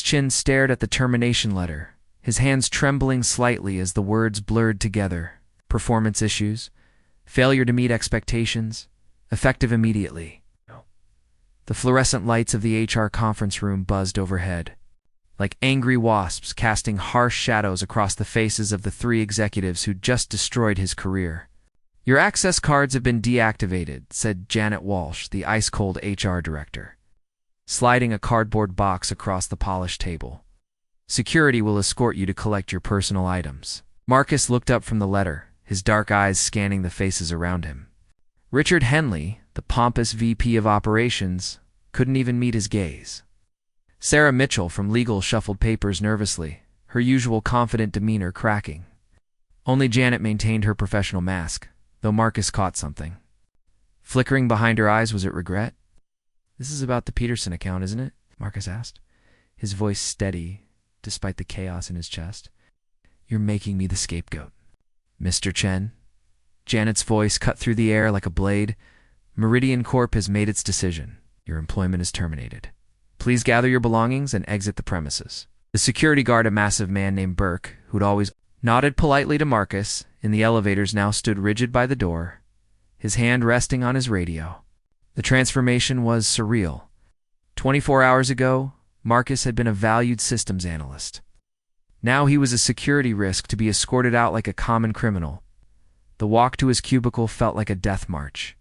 Chen stared at the termination letter, his hands trembling slightly as the words blurred together. Performance issues, failure to meet expectations, effective immediately. The fluorescent lights of the HR conference room buzzed overhead, like angry wasps casting harsh shadows across the faces of the three executives who'd just destroyed his career. "Your access cards have been deactivated," said Janet Walsh, the ice-cold HR director, sliding a cardboard box across the polished table. "Security will escort you to collect your personal items." Marcus looked up from the letter, his dark eyes scanning the faces around him. Richard Henley, the pompous VP of operations, couldn't even meet his gaze. Sarah Mitchell from legal shuffled papers nervously, her usual confident demeanor cracking. Only Janet maintained her professional mask, though Marcus caught something. Flickering behind her eyes, was it regret? "This is about the Peterson account, isn't it?" Marcus asked, his voice steady despite the chaos in his chest. "You're making me the scapegoat." "Mr. Chen?" Janet's voice cut through the air like a blade. "Meridian Corp has made its decision. Your employment is terminated. Please gather your belongings and exit the premises." The security guard, a massive man named Burke, who'd always nodded politely to Marcus in the elevators, now stood rigid by the door, his hand resting on his radio. The transformation was surreal. 24 hours ago, Marcus had been a valued systems analyst. Now he was a security risk to be escorted out like a common criminal. The walk to his cubicle felt like a death march.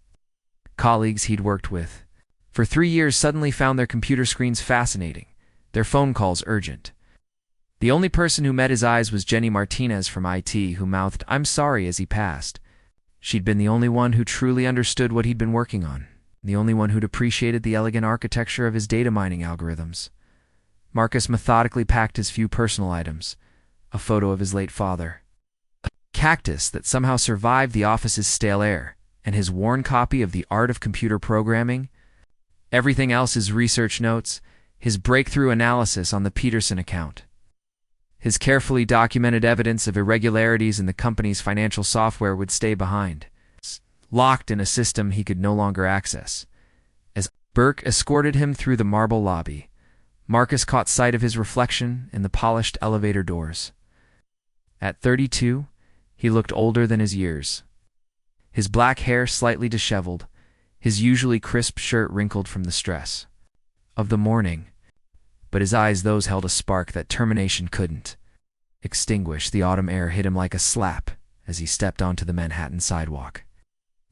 Colleagues he'd worked with for 3 years suddenly found their computer screens fascinating, their phone calls urgent. The only person who met his eyes was Jenny Martinez from IT, who mouthed, "I'm sorry," as he passed. She'd been the only one who truly understood what he'd been working on, the only one who'd appreciated the elegant architecture of his data mining algorithms. Marcus methodically packed his few personal items, a photo of his late father, a cactus that somehow survived the office's stale air, and his worn copy of The Art of Computer Programming. Everything else, his research notes, his breakthrough analysis on the Peterson account, his carefully documented evidence of irregularities in the company's financial software, would stay behind, locked in a system he could no longer access. As Burke escorted him through the marble lobby, Marcus caught sight of his reflection in the polished elevator doors. At 32, he looked older than his years. His black hair slightly disheveled, his usually crisp shirt wrinkled from the stress of the morning. But his eyes, those held a spark that termination couldn't extinguish. The autumn air hit him like a slap as he stepped onto the Manhattan sidewalk.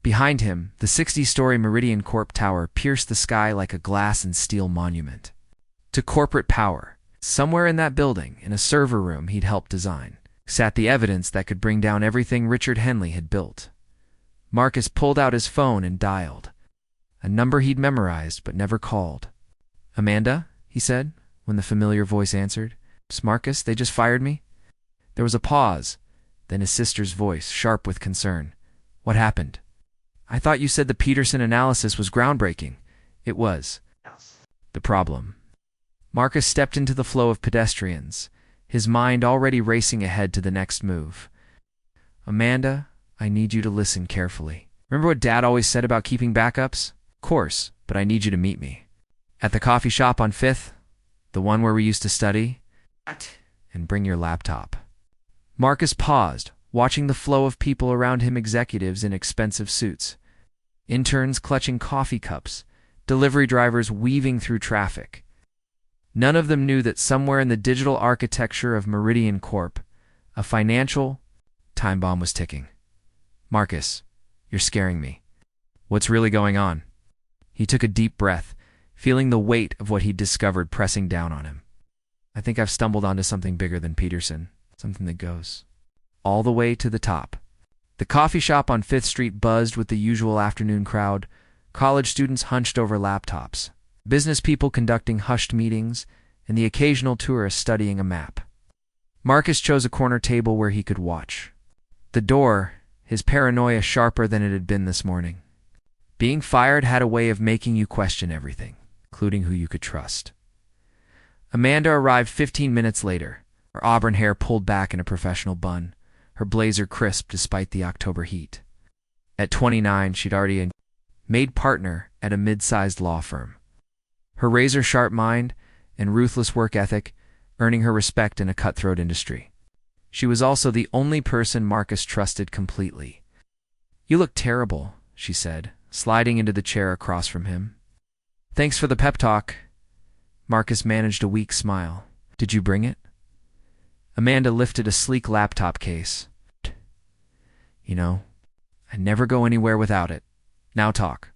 Behind him, the 60-story Meridian Corp tower pierced the sky like a glass and steel monument to corporate power. Somewhere in that building, in a server room he'd helped design, sat the evidence that could bring down everything Richard Henley had built. Marcus pulled out his phone and dialed a number he'd memorized but never called. "Amanda?" he said, when the familiar voice answered. "It's Marcus, they just fired me." There was a pause, then his sister's voice, sharp with concern. "What happened?" "I thought you said the Peterson analysis was groundbreaking." "It was. The problem." Marcus stepped into the flow of pedestrians, his mind already racing ahead to the next move. "Amanda, I need you to listen carefully. Remember what Dad always said about keeping backups? Of course, but I need you to meet me at the coffee shop on 5th, the one where we used to study, and bring your laptop." Marcus paused, watching the flow of people around him, executives in expensive suits, interns clutching coffee cups, delivery drivers weaving through traffic. None of them knew that somewhere in the digital architecture of Meridian Corp, a financial time bomb was ticking. "Marcus, you're scaring me. What's really going on?" He took a deep breath, feeling the weight of what he'd discovered pressing down on him. "I think I've stumbled onto something bigger than Peterson, something that goes all the way to the top." The coffee shop on 5th Street buzzed with the usual afternoon crowd, college students hunched over laptops, business people conducting hushed meetings, and the occasional tourist studying a map. Marcus chose a corner table where he could watch. The door, his paranoia sharper than it had been this morning. Being fired had a way of making you question everything, including who you could trust. Amanda arrived 15 minutes later, her auburn hair pulled back in a professional bun, her blazer crisp despite the October heat. At 29, she'd already made partner at a mid-sized law firm. Her razor-sharp mind and ruthless work ethic, earning her respect in a cutthroat industry. She was also the only person Marcus trusted completely. "You look terrible," she said, sliding into the chair across from him. "Thanks for the pep talk." Marcus managed a weak smile. "Did you bring it?" Amanda lifted a sleek laptop case. "You know, I never go anywhere without it. Now talk.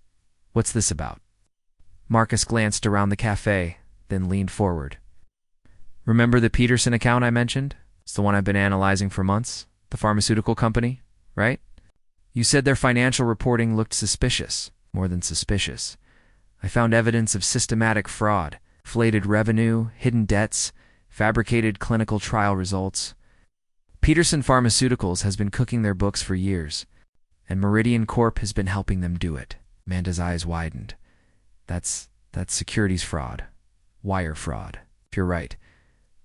What's this about?" Marcus glanced around the cafe, then leaned forward. "Remember the Peterson account I mentioned? It's the one I've been analyzing for months. The pharmaceutical company, right? You said their financial reporting looked suspicious, more than suspicious. I found evidence of systematic fraud, inflated revenue, hidden debts, fabricated clinical trial results. Peterson Pharmaceuticals has been cooking their books for years, and Meridian Corp has been helping them do it." Amanda's eyes widened. That's securities fraud. Wire fraud. If you're right.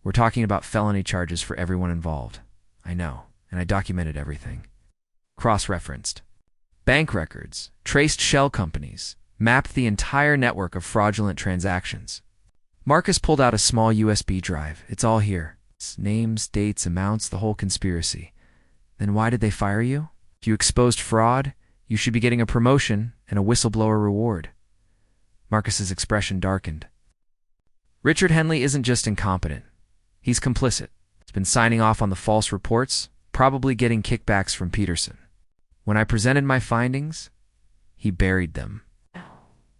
We're talking about felony charges for everyone involved. I know, and I documented everything. Cross-referenced. Bank records, traced shell companies, mapped the entire network of fraudulent transactions. Marcus pulled out a small USB drive. "It's all here. It's names, dates, amounts, the whole conspiracy." "Then why did they fire you? If you exposed fraud, you should be getting a promotion and a whistleblower reward." Marcus's expression darkened. "Richard Henley isn't just incompetent. He's complicit. He's been signing off on the false reports, probably getting kickbacks from Peterson. When I presented my findings, he buried them.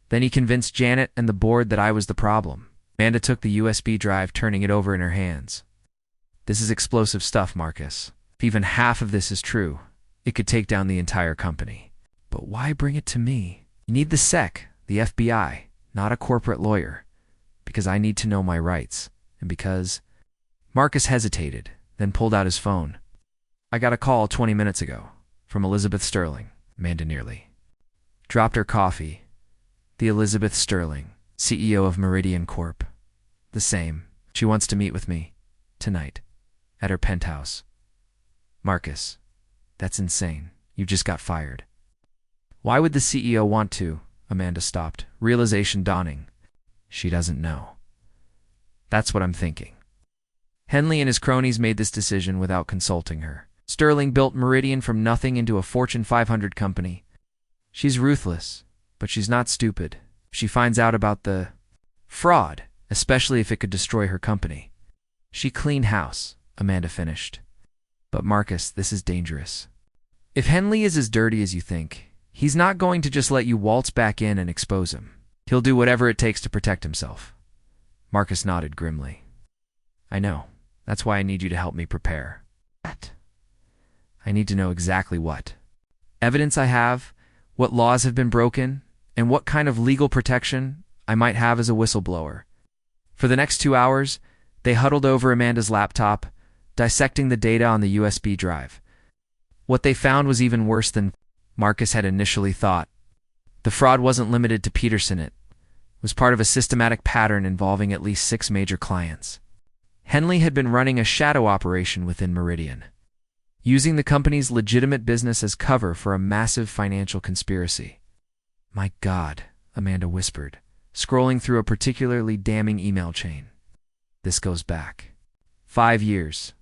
Then he convinced Janet and the board that I was the problem." Amanda took the USB drive, turning it over in her hands. "This is explosive stuff, Marcus. If even half of this is true, it could take down the entire company. But why bring it to me? You need the SEC, the FBI, not a corporate lawyer. Because I need to know my rights, and because—" Marcus hesitated, then pulled out his phone. "I got a call 20 minutes ago, from Elizabeth Sterling," Amanda nearly dropped her coffee. "The Elizabeth Sterling, CEO of Meridian Corp. The same. She wants to meet with me. Tonight. At her penthouse." "Marcus, that's insane. You just got fired." "Why would the CEO want to?" Amanda stopped, realization dawning. "She doesn't know." "That's what I'm thinking. Henley and his cronies made this decision without consulting her. Sterling built Meridian from nothing into a Fortune 500 company. She's ruthless, but she's not stupid. She finds out about the fraud, especially if it could destroy her company. She cleaned house," Amanda finished. "But Marcus, this is dangerous. If Henley is as dirty as you think, he's not going to just let you waltz back in and expose him. He'll do whatever it takes to protect himself." Marcus nodded grimly. "I know. That's why I need you to help me prepare." "What?" "I need to know exactly what. Evidence I have, what laws have been broken, and what kind of legal protection I might have as a whistleblower." For the next 2 hours, they huddled over Amanda's laptop, dissecting the data on the USB drive. What they found was even worse than Marcus had initially thought. The fraud wasn't limited to Peterson. It was part of a systematic pattern involving at least 6 major clients. Henley had been running a shadow operation within Meridian, using the company's legitimate business as cover for a massive financial conspiracy. "My God," Amanda whispered, scrolling through a particularly damning email chain. "This goes back 5 years.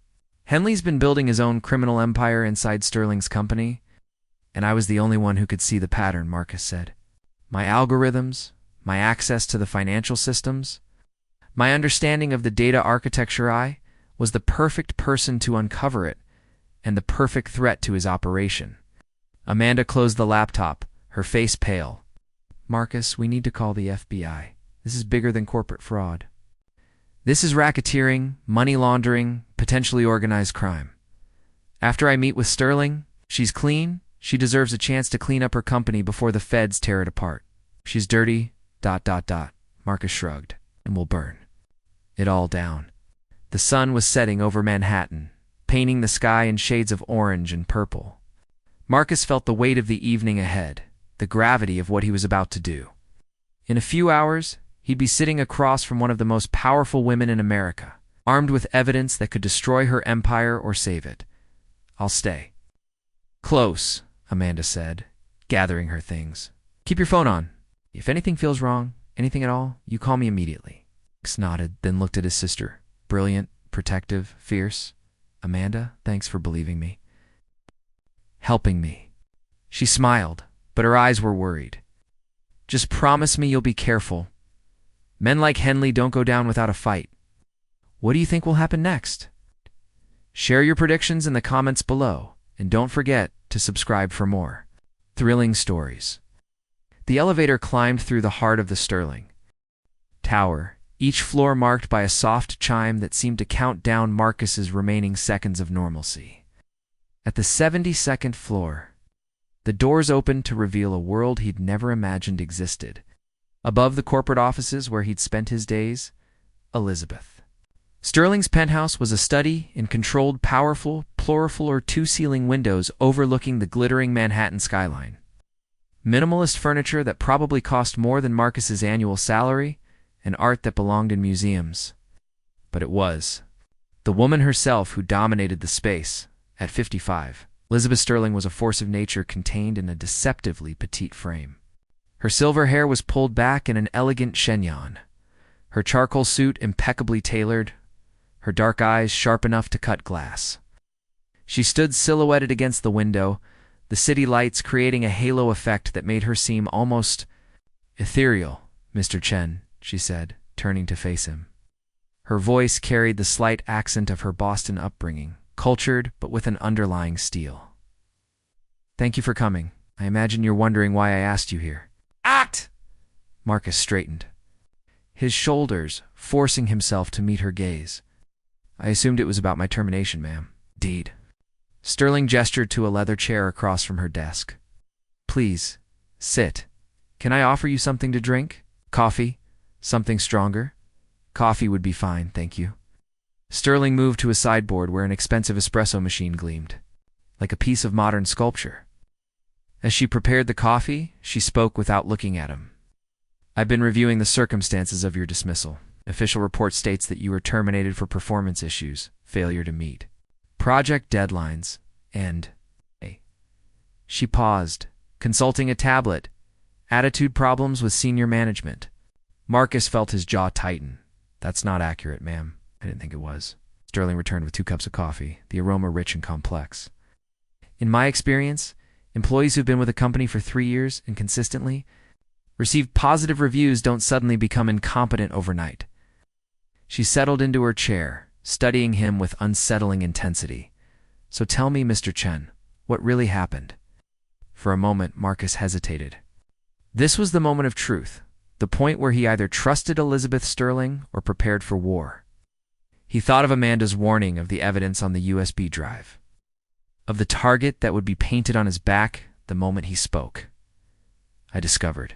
Henley's been building his own criminal empire inside Sterling's company, and I was the only one who could see the pattern," Marcus said. "My algorithms, my access to the financial systems, my understanding of the data architecture, I was the perfect person to uncover it, and the perfect threat to his operation." Amanda closed the laptop, her face pale. "Marcus, we need to call the FBI. This is bigger than corporate fraud. This is racketeering, money laundering, potentially organized crime. After I meet with Sterling, she's clean. She deserves a chance to clean up her company before the feds tear it apart. She's dirty, ... Marcus shrugged, "and will burn it all down." The sun was setting over Manhattan, painting the sky in shades of orange and purple. Marcus felt the weight of the evening ahead, the gravity of what he was about to do. In a few hours, he'd be sitting across from one of the most powerful women in America, armed with evidence that could destroy her empire or save it. "I'll stay close," Amanda said, gathering her things. "Keep your phone on. If anything feels wrong, anything at all, you call me immediately." Marcus nodded, then looked at his sister. Brilliant, protective, fierce. Amanda, thanks for believing me. Helping me. She smiled, but her eyes were worried. Just promise me you'll be careful. Men like Henley don't go down without a fight. What do you think will happen next? Share your predictions in the comments below, and don't forget to subscribe for more thrilling stories. The elevator climbed through the heart of the Sterling Tower, each floor marked by a soft chime that seemed to count down Marcus's remaining seconds of normalcy. At the 72nd floor, the doors opened to reveal a world he'd never imagined existed. Above the corporate offices where he'd spent his days, Elizabeth. Sterling's penthouse was a study in controlled, powerful, plurifull or two-ceiling windows overlooking the glittering Manhattan skyline. Minimalist furniture that probably cost more than Marcus's annual salary, and art that belonged in museums. But it was the woman herself who dominated the space. At 55, Elizabeth Sterling was a force of nature contained in a deceptively petite frame. Her silver hair was pulled back in an elegant chignon, her charcoal suit impeccably tailored, her dark eyes sharp enough to cut glass. She stood silhouetted against the window, the city lights creating a halo effect that made her seem almost ethereal. Mr. Chen, she said, turning to face him. Her voice carried the slight accent of her Boston upbringing, cultured but with an underlying steel. Thank you for coming. I imagine you're wondering why I asked you here. Act! Marcus straightened, his shoulders forcing himself to meet her gaze. I assumed it was about my termination, ma'am. Indeed. Sterling gestured to a leather chair across from her desk. Please, sit. Can I offer you something to drink? Coffee? Something stronger? Coffee would be fine, thank you. Sterling moved to a sideboard where an expensive espresso machine gleamed, like a piece of modern sculpture. As she prepared the coffee, she spoke without looking at him. I've been reviewing the circumstances of your dismissal. Official report states that you were terminated for performance issues, failure to meet project deadlines, and... She paused, consulting a tablet. Attitude problems with senior management. Marcus felt his jaw tighten. That's not accurate, ma'am. I didn't think it was. Sterling returned with 2 cups of coffee, the aroma rich and complex. In my experience, employees who've been with a company for 3 years and consistently receive positive reviews don't suddenly become incompetent overnight. She settled into her chair, studying him with unsettling intensity. So tell me, Mr. Chen, what really happened? For a moment, Marcus hesitated. This was the moment of truth, the point where he either trusted Elizabeth Sterling or prepared for war. He thought of Amanda's warning of the evidence on the USB drive, of the target that would be painted on his back the moment he spoke. I discovered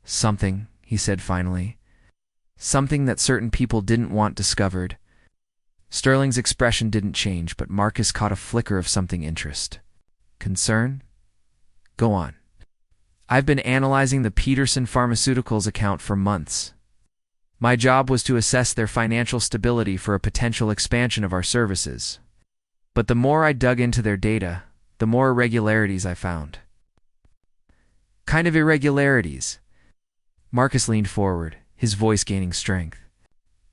something, he said finally, something that certain people didn't want discovered. Sterling's expression didn't change, but Marcus caught a flicker of something interest. Concern? Go on. I've been analyzing the Peterson Pharmaceuticals account for months. My job was to assess their financial stability for a potential expansion of our services. But the more I dug into their data, the more irregularities I found. Kind of irregularities? Marcus leaned forward, his voice gaining strength.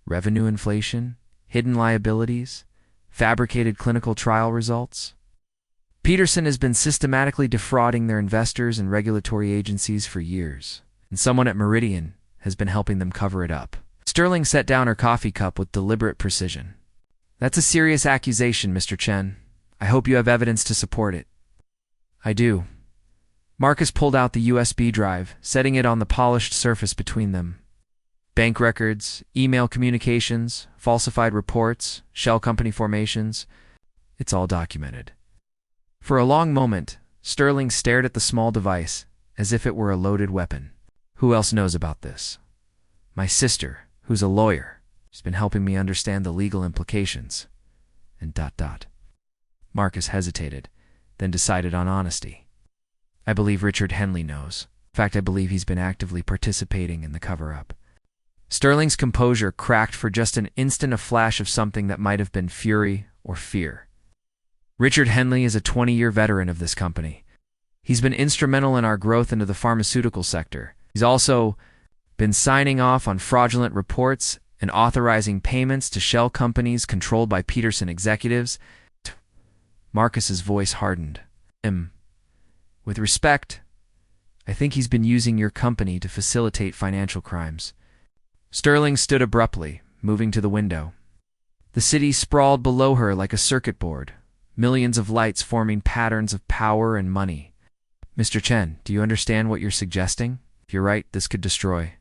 Revenue inflation? Hidden liabilities? Fabricated clinical trial results? Peterson has been systematically defrauding their investors and regulatory agencies for years, and someone at Meridian has been helping them cover it up. Sterling set down her coffee cup with deliberate precision. That's a serious accusation, Mr. Chen. I hope you have evidence to support it. I do. Marcus pulled out the USB drive, setting it on the polished surface between them. Bank records, email communications, falsified reports, shell company formations. It's all documented. For a long moment, Sterling stared at the small device as if it were a loaded weapon. Who else knows about this? My sister, who's a lawyer. She's been helping me understand the legal implications. And ... Marcus hesitated, then decided on honesty. I believe Richard Henley knows. In fact, I believe he's been actively participating in the cover-up. Sterling's composure cracked for just an instant, a flash of something that might have been fury or fear. Richard Henley is a 20-year veteran of this company. He's been instrumental in our growth into the pharmaceutical sector. He's also been signing off on fraudulent reports and authorizing payments to shell companies controlled by Peterson executives. Marcus's voice hardened. With respect, I think he's been using your company to facilitate financial crimes. Sterling stood abruptly, moving to the window. The city sprawled below her like a circuit board, millions of lights forming patterns of power and money. Mr. Chen, do you understand what you're suggesting? If you're right, this could destroy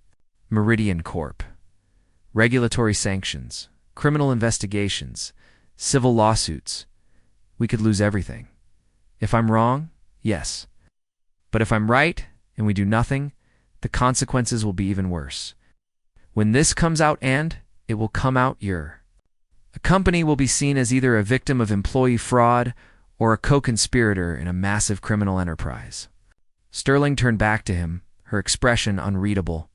Meridian Corp. Regulatory sanctions, criminal investigations, civil lawsuits. We could lose everything. If I'm wrong, yes. But if I'm right, and we do nothing, the consequences will be even worse. When this comes out, and it will come out, a company will be seen as either a victim of employee fraud or a co-conspirator in a massive criminal enterprise. Sterling turned back to him, her expression unreadable.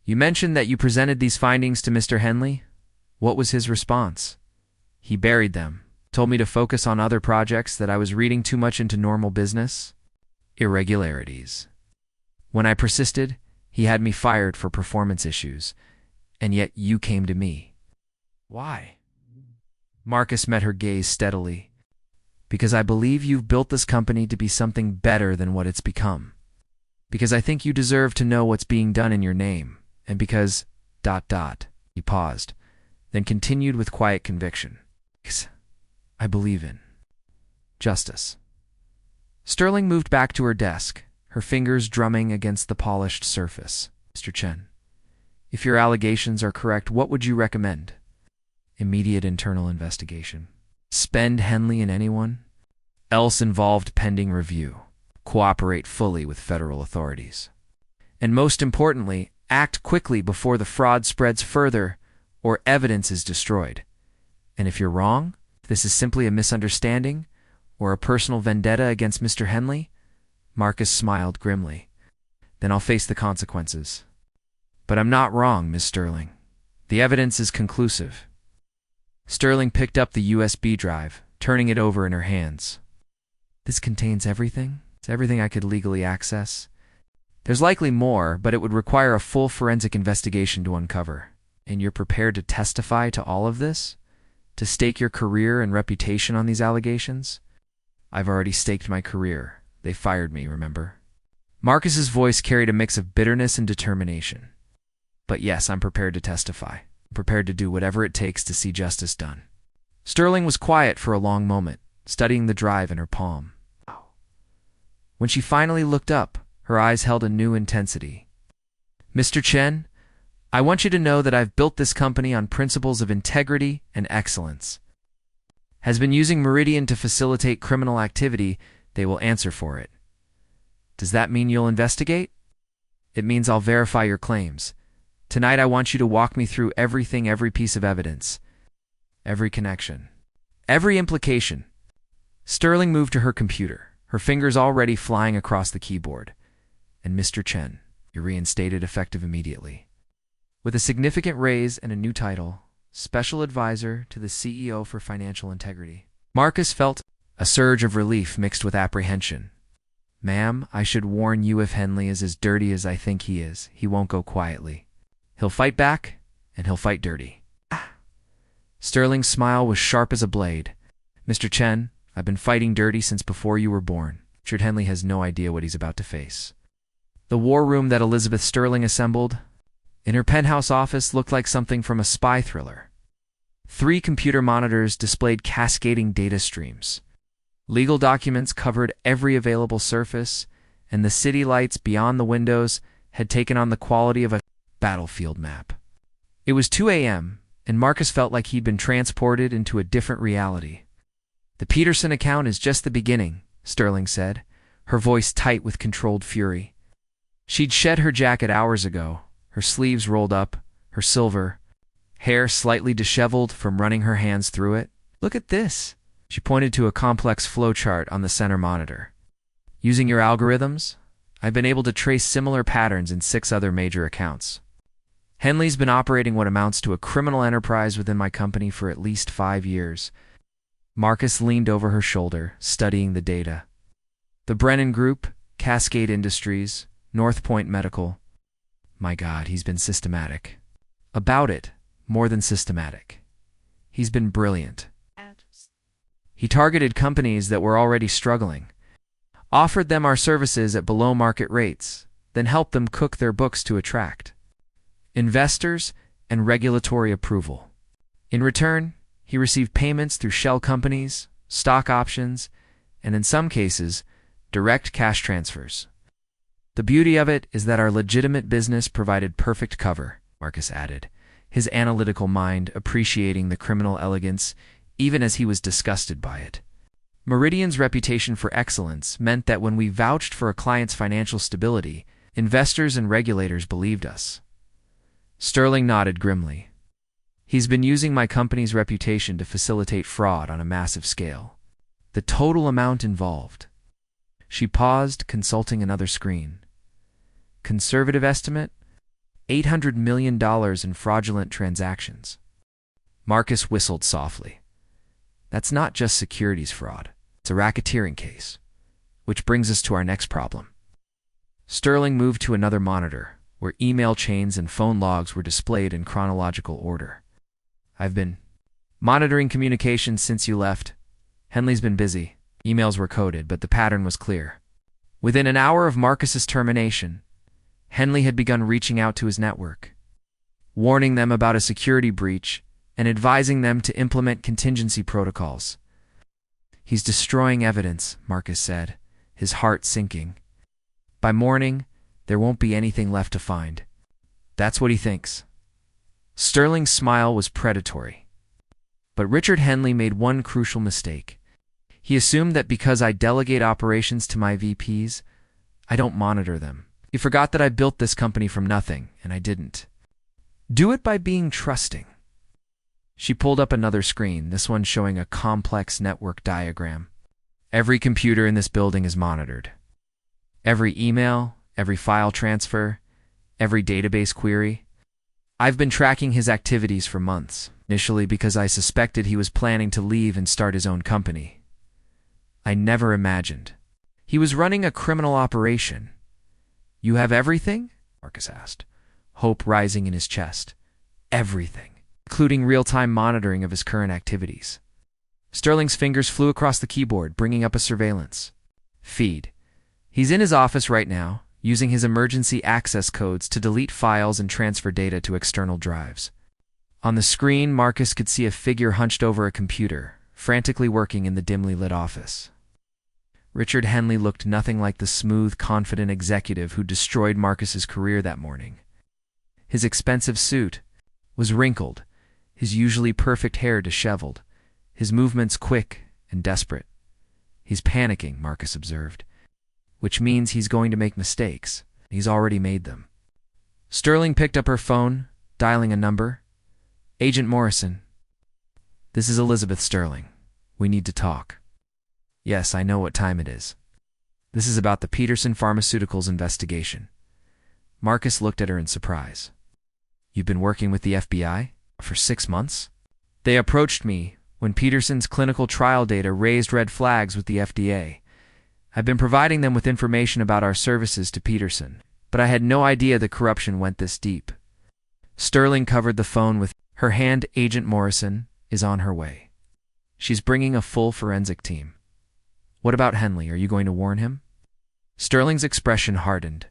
You mentioned that you presented these findings to Mr. Henley? What was his response? He buried them, told me to focus on other projects, that I was reading too much into normal business. Irregularities. When I persisted, he had me fired for performance issues, and yet you came to me. Why? Marcus met her gaze steadily. Because I believe you've built this company to be something better than what it's become. Because I think you deserve to know what's being done in your name, and because... He paused, then continued with quiet conviction. Because I believe in justice. Sterling moved back to her desk, her fingers drumming against the polished surface. Mr. Chen, if your allegations are correct, what would you recommend? Immediate internal investigation. Spend Henley and anyone else involved pending review. Cooperate fully with federal authorities. And most importantly, act quickly before the fraud spreads further or evidence is destroyed. And if you're wrong, if this is simply a misunderstanding or a personal vendetta against Mr. Henley, Marcus smiled grimly, then I'll face the consequences. But I'm not wrong, Miss Sterling. The evidence is conclusive. Sterling picked up the USB drive, turning it over in her hands. This contains everything? It's everything I could legally access. There's likely more, but it would require a full forensic investigation to uncover. And you're prepared to testify to all of this? To stake your career and reputation on these allegations? I've already staked my career. They fired me, remember? Marcus's voice carried a mix of bitterness and determination. But yes, I'm prepared to testify. I'm prepared to do whatever it takes to see justice done. Sterling was quiet for a long moment, studying the drive in her palm. When she finally looked up, her eyes held a new intensity. Mr. Chen, I want you to know that I've built this company on principles of integrity and excellence. Has been using Meridian to facilitate criminal activity, they will answer for it. Does that mean you'll investigate? It means I'll verify your claims. Tonight I want you to walk me through everything, every piece of evidence, every connection, every implication. Sterling moved to her computer, her fingers already flying across the keyboard. And Mr. Chen, you're reinstated effective immediately. With a significant raise and a new title, Special Advisor to the CEO for Financial Integrity. Marcus felt a surge of relief mixed with apprehension. Ma'am, I should warn you, if Henley is as dirty as I think he is, he won't go quietly. He'll fight back, and he'll fight dirty. Sterling's smile was sharp as a blade. Mr. Chen, I've been fighting dirty since before you were born. Richard Henley has no idea what he's about to face. The war room that Elizabeth Sterling assembled in her penthouse office looked like something from a spy thriller. 3 computer monitors displayed cascading data streams. Legal documents covered every available surface, and the city lights beyond the windows had taken on the quality of a battlefield map. It was 2 a.m., and Marcus felt like he'd been transported into a different reality. The Peterson account is just the beginning, Sterling said, her voice tight with controlled fury. She'd shed her jacket hours ago, her sleeves rolled up, her silver hair slightly disheveled from running her hands through it. Look at this. She pointed to a complex flowchart on the center monitor. Using your algorithms, I've been able to trace similar patterns in 6 other major accounts. Henley's been operating what amounts to a criminal enterprise within my company for at least 5 years. Marcus leaned over her shoulder, studying the data. The Brennan Group, Cascade Industries, North Point Medical. My God, he's been systematic. About it, more than systematic. He's been brilliant. He targeted companies that were already struggling, offered them our services at below-market rates, then helped them cook their books to attract investors and regulatory approval. In return, he received payments through shell companies, stock options, and in some cases, direct cash transfers. The beauty of it is that our legitimate business provided perfect cover, Marcus added, his analytical mind appreciating the criminal elegance even as he was disgusted by it. Meridian's reputation for excellence meant that when we vouched for a client's financial stability, investors and regulators believed us. Sterling nodded grimly. He's been using my company's reputation to facilitate fraud on a massive scale. The total amount involved. She paused, consulting another screen. Conservative estimate? $800 million in fraudulent transactions. Marcus whistled softly. That's not just securities fraud. It's a racketeering case. Which brings us to our next problem. Sterling moved to another monitor, where email chains and phone logs were displayed in chronological order. I've been monitoring communications since you left. Henley's been busy. Emails were coded, but the pattern was clear. Within an hour of Marcus's termination, Henley had begun reaching out to his network, warning them about a security breach and advising them to implement contingency protocols. He's destroying evidence, Marcus said, his heart sinking. By morning, there won't be anything left to find. That's what he thinks. Sterling's smile was predatory. But Richard Henley made one crucial mistake. He assumed that because I delegate operations to my VPs, I don't monitor them. He forgot that I built this company from nothing, and I didn't. Do it by being trusting. She pulled up another screen, this one showing a complex network diagram. Every computer in this building is monitored. Every email, every file transfer, every database query. I've been tracking his activities for months, initially because I suspected he was planning to leave and start his own company. I never imagined. He was running a criminal operation. You have everything? Marcus asked, hope rising in his chest. Everything, including real-time monitoring of his current activities. Sterling's fingers flew across the keyboard, bringing up a surveillance feed. He's in his office right now, using his emergency access codes to delete files and transfer data to external drives. On the screen, Marcus could see a figure hunched over a computer, frantically working in the dimly lit office. Richard Henley looked nothing like the smooth, confident executive who destroyed Marcus's career that morning. His expensive suit was wrinkled, his usually perfect hair disheveled, his movements quick and desperate. He's panicking, Marcus observed, which means he's going to make mistakes. He's already made them. Sterling picked up her phone, dialing a number. Agent Morrison. This is Elizabeth Sterling. We need to talk. Yes, I know what time it is. This is about the Peterson Pharmaceuticals investigation. Marcus looked at her in surprise. You've been working with the FBI? For 6 months? They approached me when Peterson's clinical trial data raised red flags with the FDA. I've been providing them with information about our services to Peterson, but I had no idea the corruption went this deep. Sterling covered the phone with her hand. Agent Morrison is on her way. She's bringing a full forensic team. What about Henley? Are you going to warn him? Sterling's expression hardened.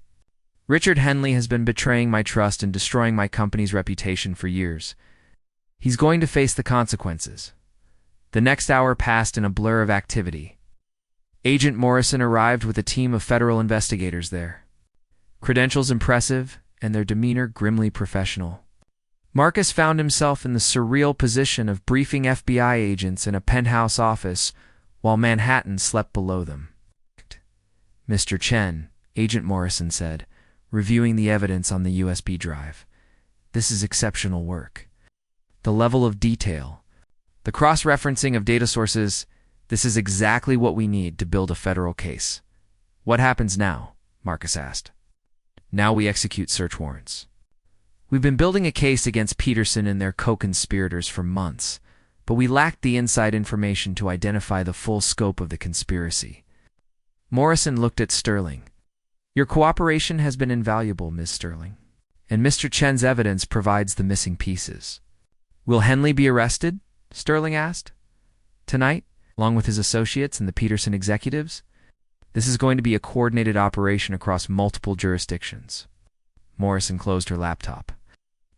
Richard Henley has been betraying my trust and destroying my company's reputation for years. He's going to face the consequences. The next hour passed in a blur of activity. Agent Morrison arrived with a team of federal investigators there. Credentials impressive, and their demeanor grimly professional. Marcus found himself in the surreal position of briefing FBI agents in a penthouse office while Manhattan slept below them. Mr. Chen, Agent Morrison said, reviewing the evidence on the USB drive. This is exceptional work. The level of detail, the cross-referencing of data sources, this is exactly what we need to build a federal case. What happens now? Marcus asked. Now we execute search warrants. We've been building a case against Peterson and their co-conspirators for months, but we lacked the inside information to identify the full scope of the conspiracy. Morrison looked at Sterling. Your cooperation has been invaluable, Ms. Sterling, and Mr. Chen's evidence provides the missing pieces. Will Henley be arrested? Sterling asked. Tonight, along with his associates and the Peterson executives? This is going to be a coordinated operation across multiple jurisdictions. Morrison closed her laptop.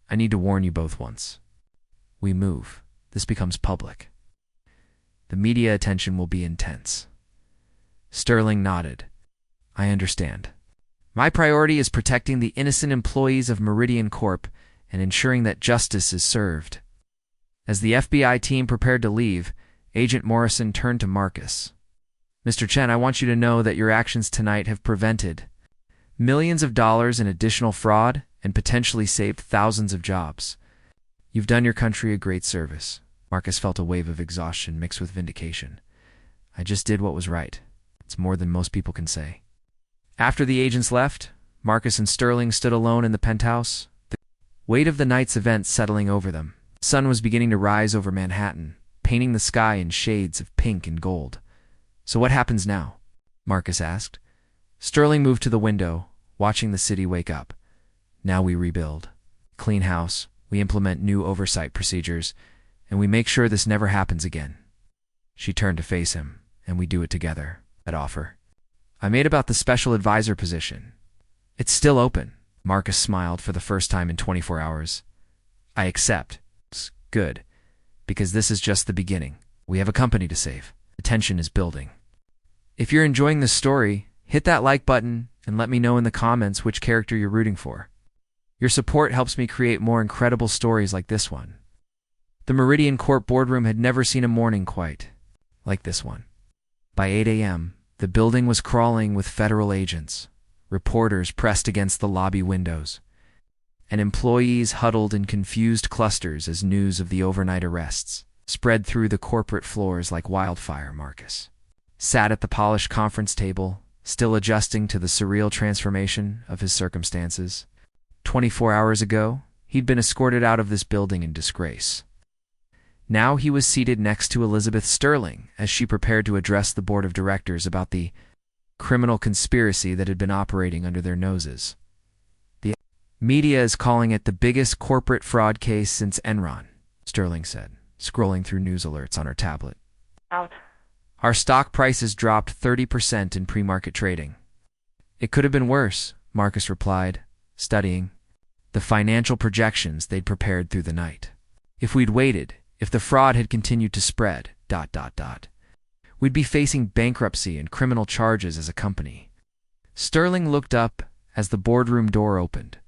I need to warn you both once. We move. This becomes public. The media attention will be intense. Sterling nodded. I understand. My priority is protecting the innocent employees of Meridian Corp and ensuring that justice is served. As the FBI team prepared to leave, Agent Morrison turned to Marcus. Mr. Chen, I want you to know that your actions tonight have prevented millions of dollars in additional fraud and potentially saved thousands of jobs. You've done your country a great service. Marcus felt a wave of exhaustion mixed with vindication. I just did what was right. It's more than most people can say. After the agents left, Marcus and Sterling stood alone in the penthouse, the weight of the night's events settling over them. The sun was beginning to rise over Manhattan, painting the sky in shades of pink and gold. So what happens now? Marcus asked. Sterling moved to the window, watching the city wake up. Now we rebuild. Clean house, we implement new oversight procedures, and we make sure this never happens again. She turned to face him, and we do it together. That offer. I made about the special advisor position. It's still open. Marcus smiled for the first time in 24 hours. I accept. It's good, because this is just the beginning. We have a company to save. The tension is building. If you're enjoying this story, hit that like button and let me know in the comments which character you're rooting for. Your support helps me create more incredible stories like this one. The Meridian Corp boardroom had never seen a morning quite like this one. By 8 a.m., the building was crawling with federal agents, reporters pressed against the lobby windows, and employees huddled in confused clusters as news of the overnight arrests spread through the corporate floors like wildfire. Marcus sat at the polished conference table, still adjusting to the surreal transformation of his circumstances. 24 hours ago, he'd been escorted out of this building in disgrace. Now he was seated next to Elizabeth Sterling as she prepared to address the board of directors about the criminal conspiracy that had been operating under their noses. The media is calling it the biggest corporate fraud case since Enron, Sterling said, scrolling through news alerts on her tablet. Out. Our stock prices dropped 30% in pre-market trading. It could have been worse, Marcus replied, studying the financial projections they'd prepared through the night. If we'd waited, if the fraud had continued to spread, we'd be facing bankruptcy and criminal charges as a company. Sterling looked up as the boardroom door opened.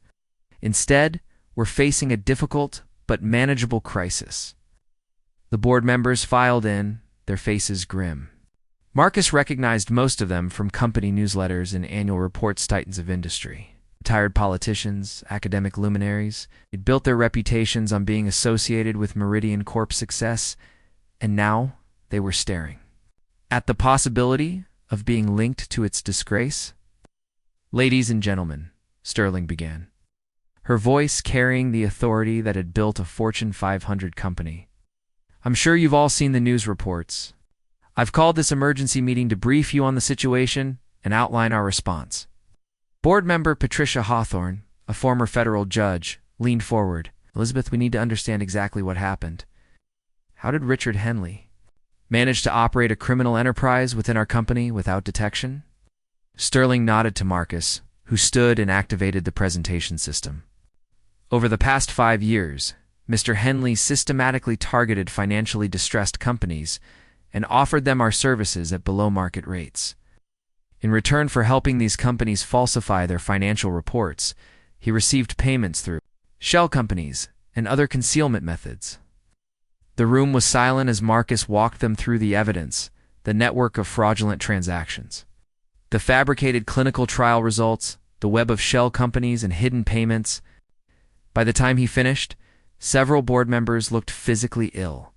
Instead, we're facing a difficult but manageable crisis. The board members filed in, their faces grim. Marcus recognized most of them from company newsletters and annual reports. Titans of industry. Retired politicians, academic luminaries, had built their reputations on being associated with Meridian Corp's success, and now they were staring at the possibility of being linked to its disgrace. Ladies and gentlemen, Sterling began, her voice carrying the authority that had built a Fortune 500 company. I'm sure you've all seen the news reports. I've called this emergency meeting to brief you on the situation and outline our response. Board member Patricia Hawthorne, a former federal judge, leaned forward. Elizabeth, we need to understand exactly what happened. How did Richard Henley manage to operate a criminal enterprise within our company without detection? Sterling nodded to Marcus, who stood and activated the presentation system. Over the past 5 years, Mr. Henley systematically targeted financially distressed companies and offered them our services at below-market rates. In return for helping these companies falsify their financial reports, he received payments through shell companies and other concealment methods. The room was silent as Marcus walked them through the evidence, the network of fraudulent transactions, the fabricated clinical trial results, the web of shell companies and hidden payments. By the time he finished, several board members looked physically ill.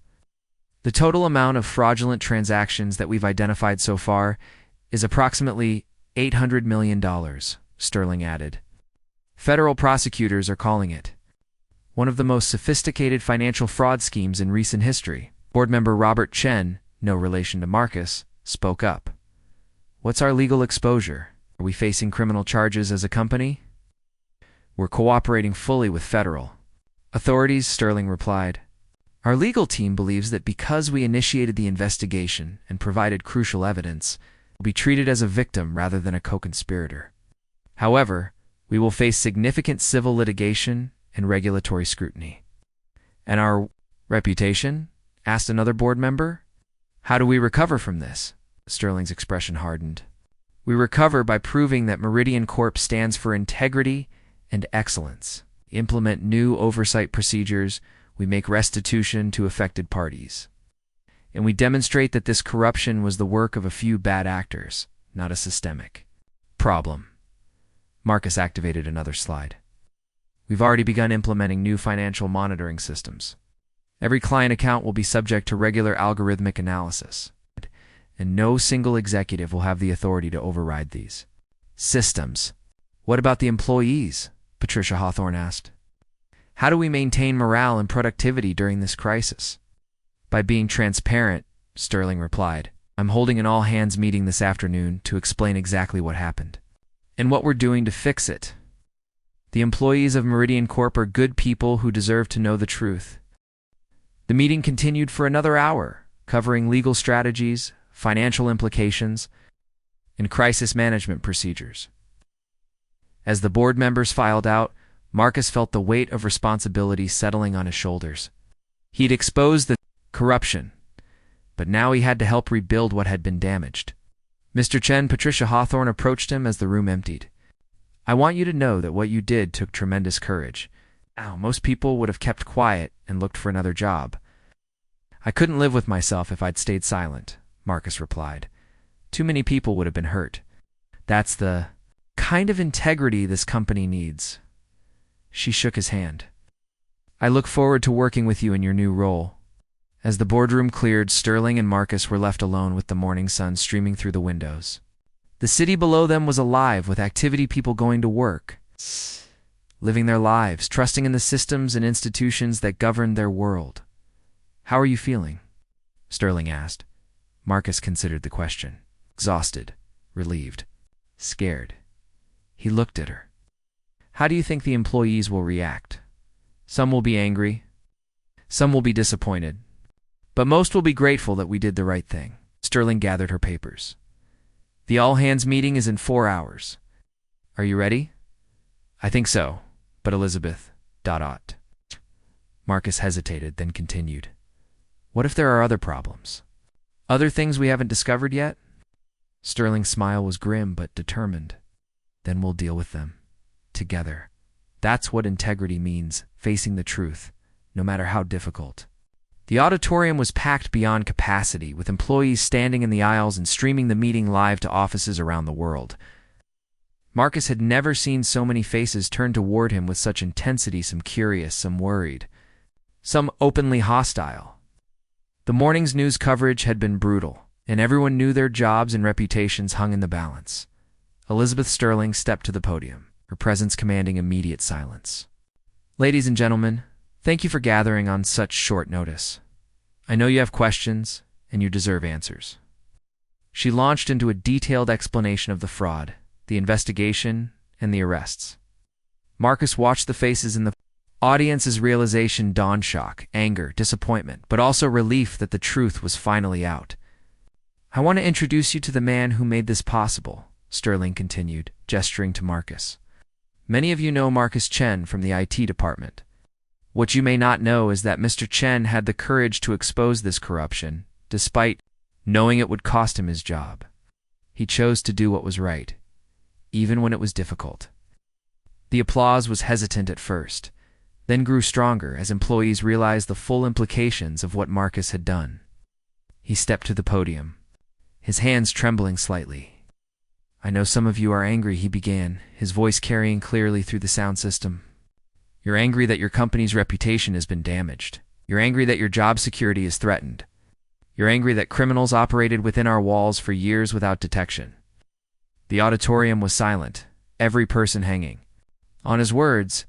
The total amount of fraudulent transactions that we've identified so far is approximately $800 million, Sterling added. Federal prosecutors are calling it one of the most sophisticated financial fraud schemes in recent history. Board member Robert Chen, no relation to Marcus, spoke up. What's our legal exposure? Are we facing criminal charges as a company? We're cooperating fully with federal authorities, Sterling replied. Our legal team believes that because we initiated the investigation and provided crucial evidence, we'll be treated as a victim rather than a co-conspirator. However, we will face significant civil litigation and regulatory scrutiny. And our reputation? Asked another board member. How do we recover from this? Sterling's expression hardened. We recover by proving that Meridian Corp stands for integrity and excellence. We implement new oversight procedures. We make restitution to affected parties. And we demonstrate that this corruption was the work of a few bad actors, not a systemic problem. Marcus activated another slide. We've already begun implementing new financial monitoring systems. Every client account will be subject to regular algorithmic analysis, and no single executive will have the authority to override these systems. What about the employees? Patricia Hawthorne asked. How do we maintain morale and productivity during this crisis? By being transparent, Sterling replied. I'm holding an all-hands meeting this afternoon to explain exactly what happened and what we're doing to fix it. The employees of Meridian Corp are good people who deserve to know the truth. The meeting continued for another hour, covering legal strategies, financial implications, and crisis management procedures. As the board members filed out, Marcus felt the weight of responsibility settling on his shoulders. He'd exposed the corruption, but now he had to help rebuild what had been damaged. Mr. Chen, Patricia Hawthorne approached him as the room emptied. I want you to know that what you did took tremendous courage. Most people would have kept quiet and looked for another job. I couldn't live with myself if I'd stayed silent, Marcus replied. Too many people would have been hurt. That's the kind of integrity this company needs. She shook his hand. I look forward to working with you in your new role. As the boardroom cleared, Sterling and Marcus were left alone with the morning sun streaming through the windows. The city below them was alive with activity, people going to work, living their lives, trusting in the systems and institutions that governed their world. How are you feeling? Sterling asked. Marcus considered the question. Exhausted, relieved, scared. He looked at her. How do you think the employees will react? Some will be angry. Some will be disappointed. But most will be grateful that we did the right thing. Sterling gathered her papers. The all-hands meeting is in 4 hours. Are you ready? I think so, but Elizabeth... Marcus hesitated, then continued. What if there are other problems? Other things we haven't discovered yet? Sterling's smile was grim but determined. Then we'll deal with them. Together. That's what integrity means, facing the truth, no matter how difficult. The auditorium was packed beyond capacity, with employees standing in the aisles and streaming the meeting live to offices around the world. Marcus had never seen so many faces turn toward him with such intensity, some curious, some worried, some openly hostile. The morning's news coverage had been brutal, and everyone knew their jobs and reputations hung in the balance. Elizabeth Sterling stepped to the podium, her presence commanding immediate silence. Ladies and gentlemen, thank you for gathering on such short notice. I know you have questions, and you deserve answers. She launched into a detailed explanation of the fraud, the investigation, and the arrests. Marcus watched the faces in the audience's realization dawned shock, anger, disappointment, but also relief that the truth was finally out. I want to introduce you to the man who made this possible, Sterling continued, gesturing to Marcus. Many of you know Marcus Chen from the IT department. What you may not know is that Mr. Chen had the courage to expose this corruption, despite knowing it would cost him his job. He chose to do what was right, even when it was difficult. The applause was hesitant at first, then grew stronger as employees realized the full implications of what Marcus had done. He stepped to the podium, his hands trembling slightly. I know some of you are angry, he began, his voice carrying clearly through the sound system. You're angry that your company's reputation has been damaged. You're angry that your job security is threatened. You're angry that criminals operated within our walls for years without detection. The auditorium was silent, every person hanging. On his words,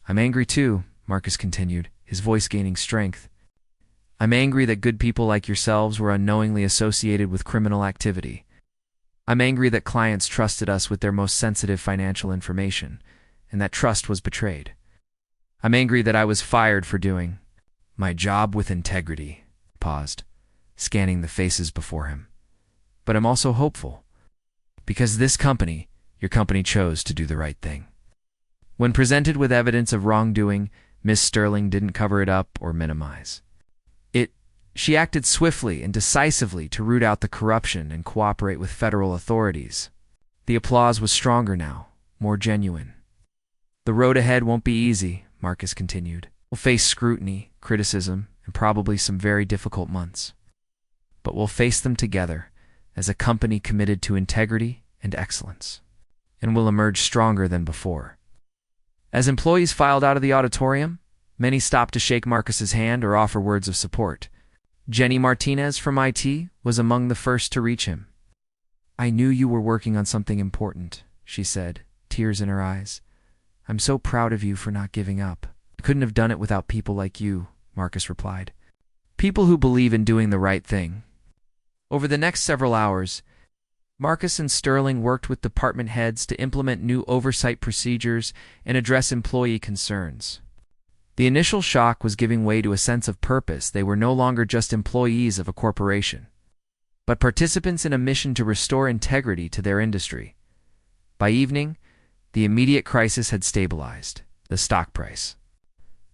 I'm angry too, Marcus continued, his voice gaining strength. I'm angry that good people like yourselves were unknowingly associated with criminal activity. I'm angry that clients trusted us with their most sensitive financial information, and that trust was betrayed. I'm angry that I was fired for doing My job with integrity. Paused, scanning the faces before him. But I'm also hopeful. Because this company, your company, chose to do the right thing. When presented with evidence of wrongdoing, Miss Sterling didn't cover it up or minimize. She acted swiftly and decisively to root out the corruption and cooperate with federal authorities. The applause was stronger now, more genuine. The road ahead won't be easy, Marcus continued. We'll face scrutiny, criticism, and probably some very difficult months. But we'll face them together as a company committed to integrity and excellence. And we'll emerge stronger than before. As employees filed out of the auditorium, many stopped to shake Marcus's hand or offer words of support. Jenny Martinez from IT was among the first to reach him. I knew you were working on something important, she said, tears in her eyes. I'm so proud of you for not giving up. I couldn't have done it without people like you, Marcus replied. People who believe in doing the right thing. Over the next several hours, Marcus and Sterling worked with department heads to implement new oversight procedures and address employee concerns. The initial shock was giving way to a sense of purpose. They were no longer just employees of a corporation, but participants in a mission to restore integrity to their industry. By evening, the immediate crisis had stabilized. The stock price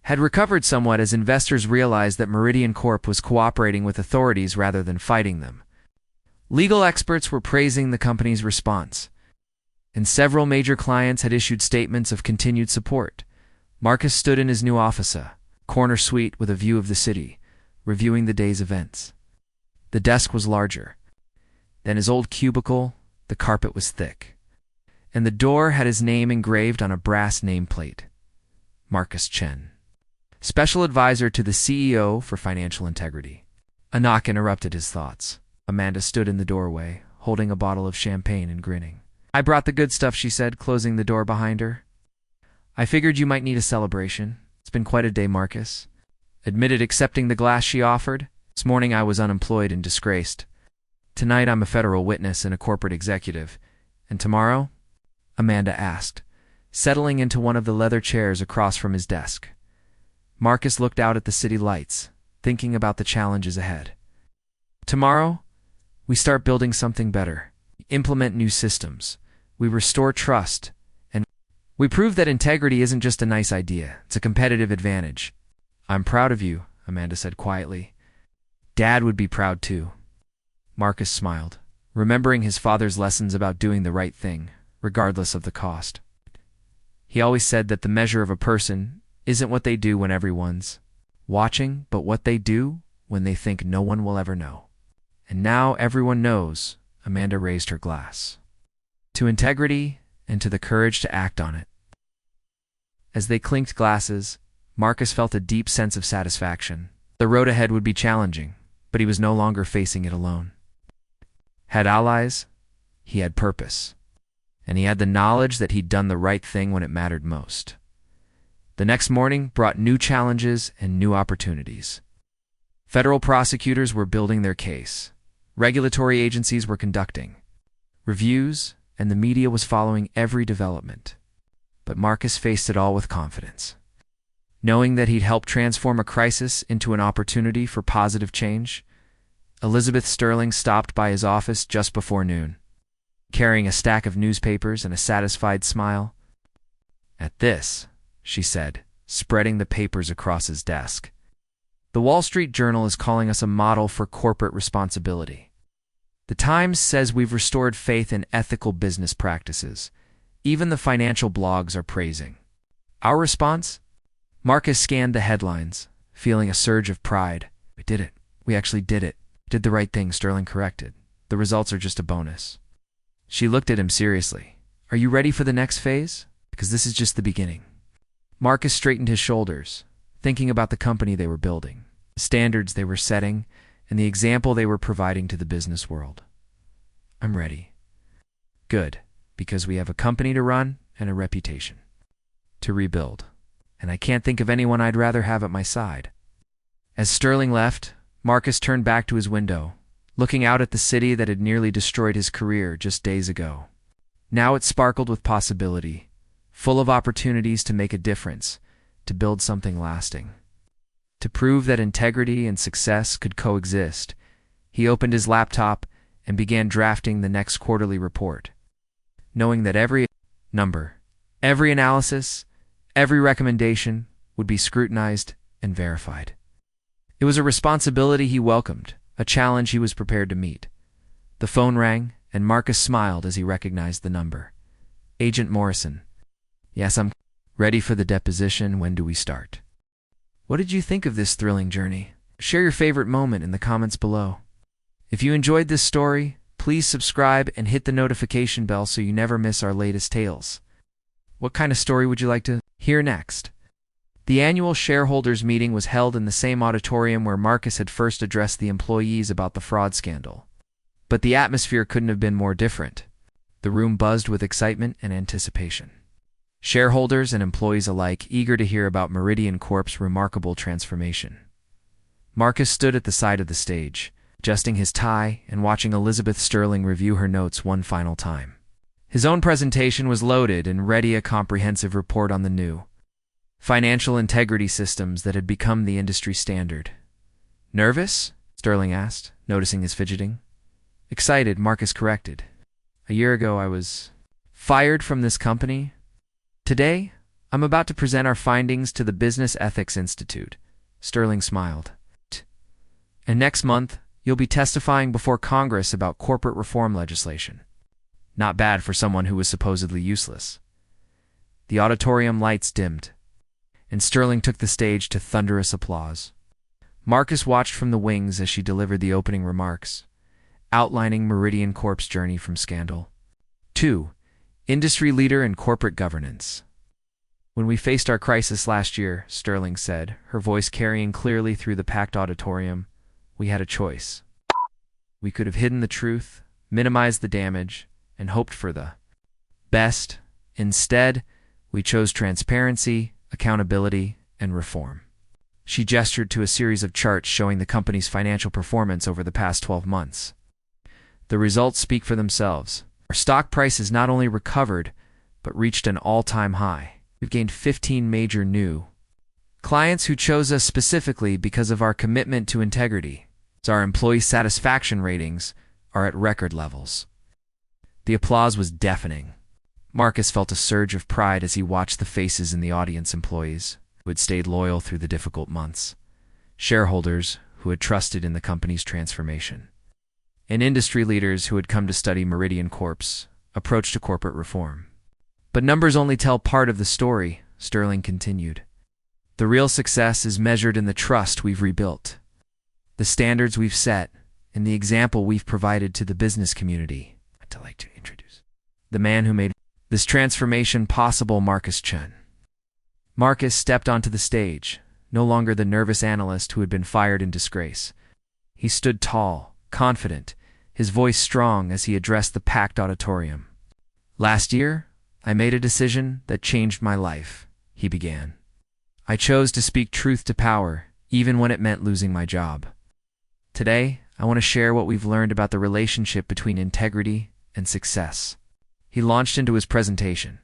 had recovered somewhat as investors realized that Meridian Corp was cooperating with authorities rather than fighting them. Legal experts were praising the company's response, and several major clients had issued statements of continued support. Marcus stood in his new office, a corner suite with a view of the city, reviewing the day's events. The desk was larger than his old cubicle, the carpet was thick, and the door had his name engraved on a brass nameplate. Marcus Chen, Special Advisor to the CEO for Financial Integrity. A knock interrupted his thoughts. Amanda stood in the doorway, holding a bottle of champagne and grinning. I brought the good stuff, she said, closing the door behind her. I figured you might need a celebration. It's been quite a day, Marcus admitted, accepting the glass she offered. This morning I was unemployed and disgraced. Tonight I'm a federal witness and a corporate executive. And tomorrow? Amanda asked, settling into one of the leather chairs across from his desk. Marcus looked out at the city lights, thinking about the challenges ahead. Tomorrow, we start building something better. We implement new systems. We restore trust. We prove that integrity isn't just a nice idea, it's a competitive advantage. I'm proud of you, Amanda said quietly. Dad would be proud too. Marcus smiled, remembering his father's lessons about doing the right thing, regardless of the cost. He always said that the measure of a person isn't what they do when everyone's watching, but what they do when they think no one will ever know. And now everyone knows, Amanda raised her glass. To integrity and to the courage to act on it. As they clinked glasses, Marcus felt a deep sense of satisfaction. The road ahead would be challenging, but he was no longer facing it alone. Had allies, he had purpose, and he had the knowledge that he'd done the right thing when it mattered most. The next morning brought new challenges and new opportunities. Federal prosecutors were building their case. Regulatory agencies were conducting reviews, and the media was following every development. But Marcus faced it all with confidence, knowing that he'd helped transform a crisis into an opportunity for positive change. Elizabeth Sterling stopped by his office just before noon, carrying a stack of newspapers and a satisfied smile. At this, she said, spreading the papers across his desk. The Wall Street Journal is calling us a model for corporate responsibility. The Times says we've restored faith in ethical business practices. Even the financial blogs are praising our response. Marcus scanned the headlines, feeling a surge of pride. We did it. We actually did it. Did the right thing, Sterling corrected. The results are just a bonus. She looked at him seriously. Are you ready for the next phase? Because this is just the beginning. Marcus straightened his shoulders, thinking about the company they were building, the standards they were setting, and the example they were providing to the business world. I'm ready. Good, because we have a company to run and a reputation to rebuild. And I can't think of anyone I'd rather have at my side. As Sterling left, Marcus turned back to his window, looking out at the city that had nearly destroyed his career just days ago. Now it sparkled with possibility, full of opportunities to make a difference, to build something lasting. To prove that integrity and success could coexist, he opened his laptop and began drafting the next quarterly report, knowing that every number, every analysis, every recommendation would be scrutinized and verified. It was a responsibility he welcomed, a challenge he was prepared to meet. The phone rang, and Marcus smiled as he recognized the number. Agent Morrison. Yes, I'm ready for the deposition. When do we start? What did you think of this thrilling journey? Share your favorite moment in the comments below. If you enjoyed this story, please subscribe and hit the notification bell so you never miss our latest tales. What kind of story would you like to hear next? The annual shareholders meeting was held in the same auditorium where Marcus had first addressed the employees about the fraud scandal. But the atmosphere couldn't have been more different. The room buzzed with excitement and anticipation. Shareholders and employees alike eager to hear about Meridian Corp's remarkable transformation. Marcus stood at the side of the stage, adjusting his tie and watching Elizabeth Sterling review her notes one final time. His own presentation was loaded and ready, a comprehensive report on the new financial integrity systems that had become the industry standard. Nervous? Sterling asked, noticing his fidgeting. Excited, Marcus corrected. A year ago I was fired from this company. Today, I'm about to present our findings to the Business Ethics Institute. Sterling smiled. And next month, you'll be testifying before Congress about corporate reform legislation. Not bad for someone who was supposedly useless. The auditorium lights dimmed, and Sterling took the stage to thunderous applause. Marcus watched from the wings as she delivered the opening remarks, outlining Meridian Corp's journey from scandal to industry leader in corporate governance. When we faced our crisis last year, Sterling said, her voice carrying clearly through the packed auditorium, we had a choice. We could have hidden the truth, minimized the damage, and hoped for the best. Instead, we chose transparency, accountability, and reform. She gestured to a series of charts showing the company's financial performance over the past 12 months. The results speak for themselves. Our stock price has not only recovered, but reached an all-time high. We've gained 15 major new clients who chose us specifically because of our commitment to integrity. Our employee satisfaction ratings are at record levels. The applause was deafening. Marcus felt a surge of pride as he watched the faces in the audience, employees who had stayed loyal through the difficult months, shareholders who had trusted in the company's transformation, and industry leaders who had come to study Meridian Corp's approach to corporate reform. But numbers only tell part of the story, Sterling continued. The real success is measured in the trust we've rebuilt, the standards we've set, and the example we've provided to the business community. I'd like to introduce the man who made this transformation possible, Marcus Chen. Marcus stepped onto the stage, no longer the nervous analyst who had been fired in disgrace. He stood tall, confident, his voice strong as he addressed the packed auditorium. Last year, I made a decision that changed my life, he began. I chose to speak truth to power, even when it meant losing my job. Today, I want to share what we've learned about the relationship between integrity and success. He launched into his presentation,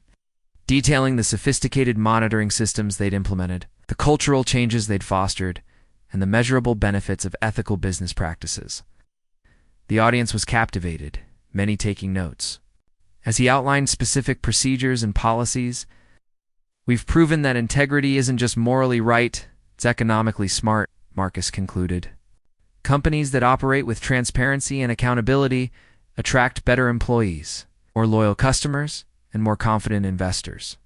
detailing the sophisticated monitoring systems they'd implemented, the cultural changes they'd fostered, and the measurable benefits of ethical business practices. The audience was captivated, many taking notes. As he outlined specific procedures and policies, we've proven that integrity isn't just morally right, it's economically smart, Marcus concluded. Companies that operate with transparency and accountability attract better employees, more loyal customers, and more confident investors.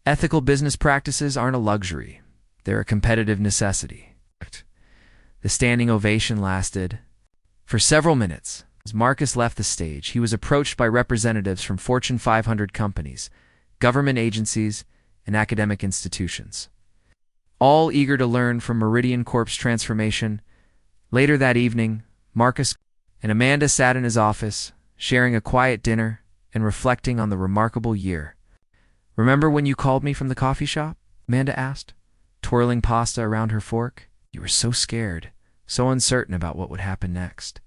Ethical business practices aren't a luxury. They're a competitive necessity. The standing ovation lasted for several minutes. As Marcus left the stage, he was approached by representatives from Fortune 500 companies, government agencies, and academic institutions, all eager to learn from Meridian Corp's transformation. Later that evening, Marcus and Amanda sat in his office, sharing a quiet dinner and reflecting on the remarkable year. Remember when you called me from the coffee shop? Amanda asked, twirling pasta around her fork. You were so scared, so uncertain about what would happen next.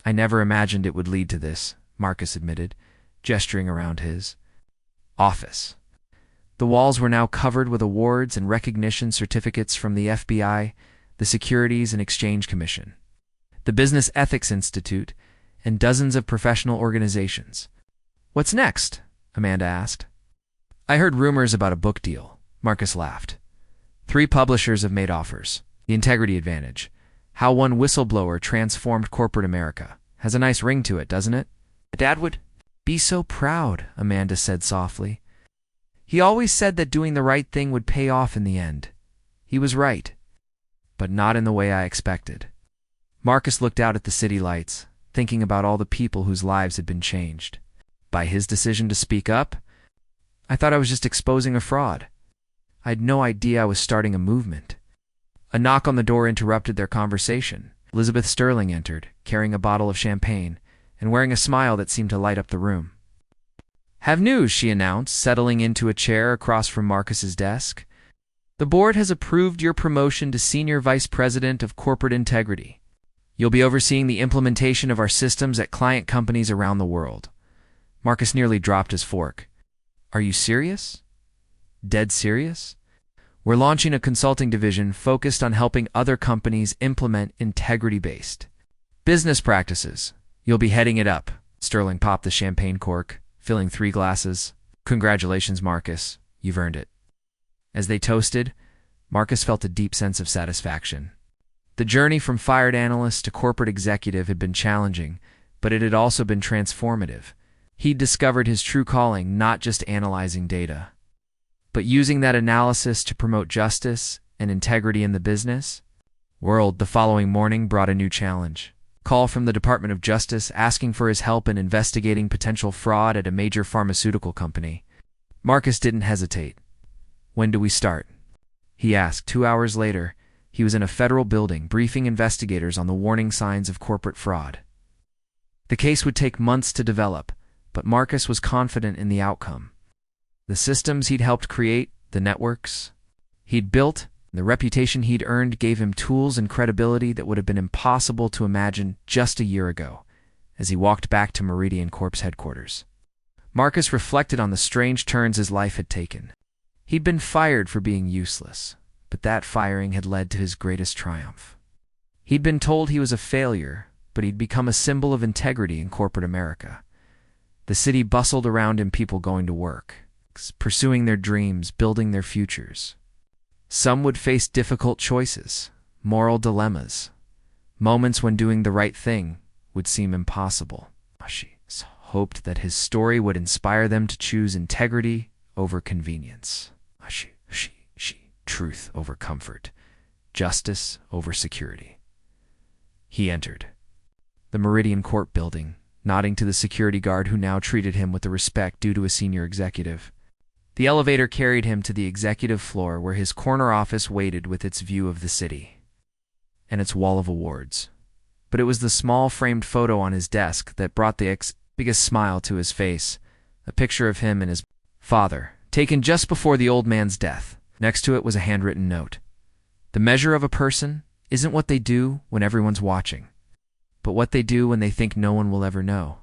I never imagined it would lead to this, Marcus admitted, gesturing around his office. The walls were now covered with awards and recognition certificates from the FBI, the Securities and Exchange Commission, the Business Ethics Institute, and dozens of professional organizations. "What's next?" Amanda asked. "I heard rumors about a book deal," Marcus laughed. "3 publishers have made offers. The Integrity Advantage. How one whistleblower transformed corporate America. Has a nice ring to it, doesn't it?" "Dad would be so proud," Amanda said softly. "He always said that doing the right thing would pay off in the end. He was right, but not in the way I expected." Marcus looked out at the city lights, thinking about all the people whose lives had been changed by his decision to speak up. "I thought I was just exposing a fraud. I had no idea I was starting a movement." A knock on the door interrupted their conversation. Elizabeth Sterling entered, carrying a bottle of champagne, and wearing a smile that seemed to light up the room. "Have news," she announced, settling into a chair across from Marcus's desk. "The board has approved your promotion to Senior Vice President of Corporate Integrity. You'll be overseeing the implementation of our systems at client companies around the world." Marcus nearly dropped his fork. "Are you serious? Dead serious? We're launching a consulting division focused on helping other companies implement integrity-based business practices. You'll be heading it up." Sterling popped the champagne cork, filling 3 glasses. "Congratulations, Marcus. You've earned it." As they toasted, Marcus felt a deep sense of satisfaction. The journey from fired analyst to corporate executive had been challenging, but it had also been transformative. He'd discovered his true calling, not just analyzing data, but using that analysis to promote justice and integrity in the business world. The following morning brought a new challenge. Call from the Department of Justice asking for his help in investigating potential fraud at a major pharmaceutical company. Marcus didn't hesitate. "When do we start?" he asked. 2 hours later, he was in a federal building briefing investigators on the warning signs of corporate fraud. The case would take months to develop, but Marcus was confident in the outcome. The systems he'd helped create, the networks he'd built, and the reputation he'd earned gave him tools and credibility that would have been impossible to imagine just a year ago. As he walked back to Meridian Corp's headquarters, Marcus reflected on the strange turns his life had taken. He'd been fired for being useless, but that firing had led to his greatest triumph. He'd been told he was a failure, but he'd become a symbol of integrity in corporate America. The city bustled around him, people going to work, pursuing their dreams, building their futures. Some would face difficult choices, moral dilemmas, moments when doing the right thing would seem impossible. She hoped that his story would inspire them to choose integrity over convenience. Truth over comfort, justice over security. He entered the Meridian Corp building, nodding to the security guard who now treated him with the respect due to a senior executive. The elevator carried him to the executive floor where his corner office waited with its view of the city and its wall of awards. But it was the small framed photo on his desk that brought the biggest smile to his face, a picture of him and his father, taken just before the old man's death. Next to it was a handwritten note. "The measure of a person isn't what they do when everyone's watching, but what they do when they think no one will ever know."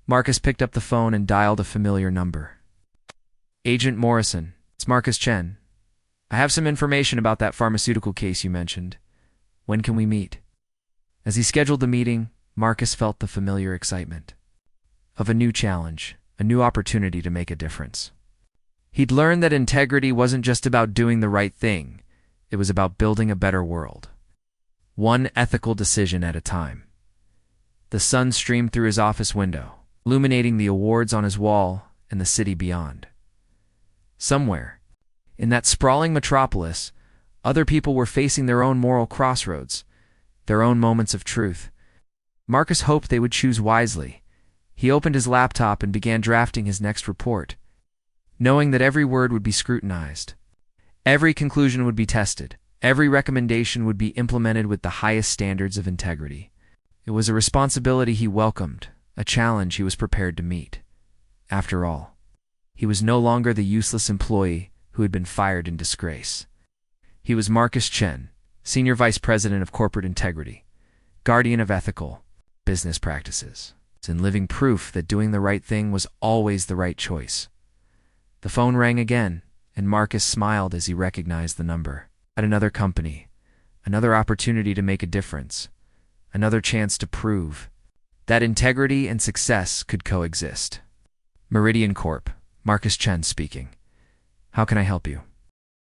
Marcus picked up the phone and dialed a familiar number. "Agent Morrison, it's Marcus Chen. I have some information about that pharmaceutical case you mentioned. When can we meet?" As he scheduled the meeting, Marcus felt the familiar excitement of a new challenge, a new opportunity to make a difference. He'd learned that integrity wasn't just about doing the right thing, it was about building a better world, one ethical decision at a time. The sun streamed through his office window, illuminating the awards on his wall and the city beyond. Somewhere, in that sprawling metropolis, other people were facing their own moral crossroads, their own moments of truth. Marcus hoped they would choose wisely. He opened his laptop and began drafting his next report, knowing that every word would be scrutinized. Every conclusion would be tested. Every recommendation would be implemented with the highest standards of integrity. It was a responsibility he welcomed, a challenge he was prepared to meet. After all, he was no longer the useless employee who had been fired in disgrace. He was Marcus Chen, Senior Vice President of Corporate Integrity, guardian of ethical business practices, and living proof that doing the right thing was always the right choice. The phone rang again, and Marcus smiled as he recognized the number. At another company, another opportunity to make a difference, another chance to prove that integrity and success could coexist. Meridian Corp, Marcus Chen speaking. How can I help you?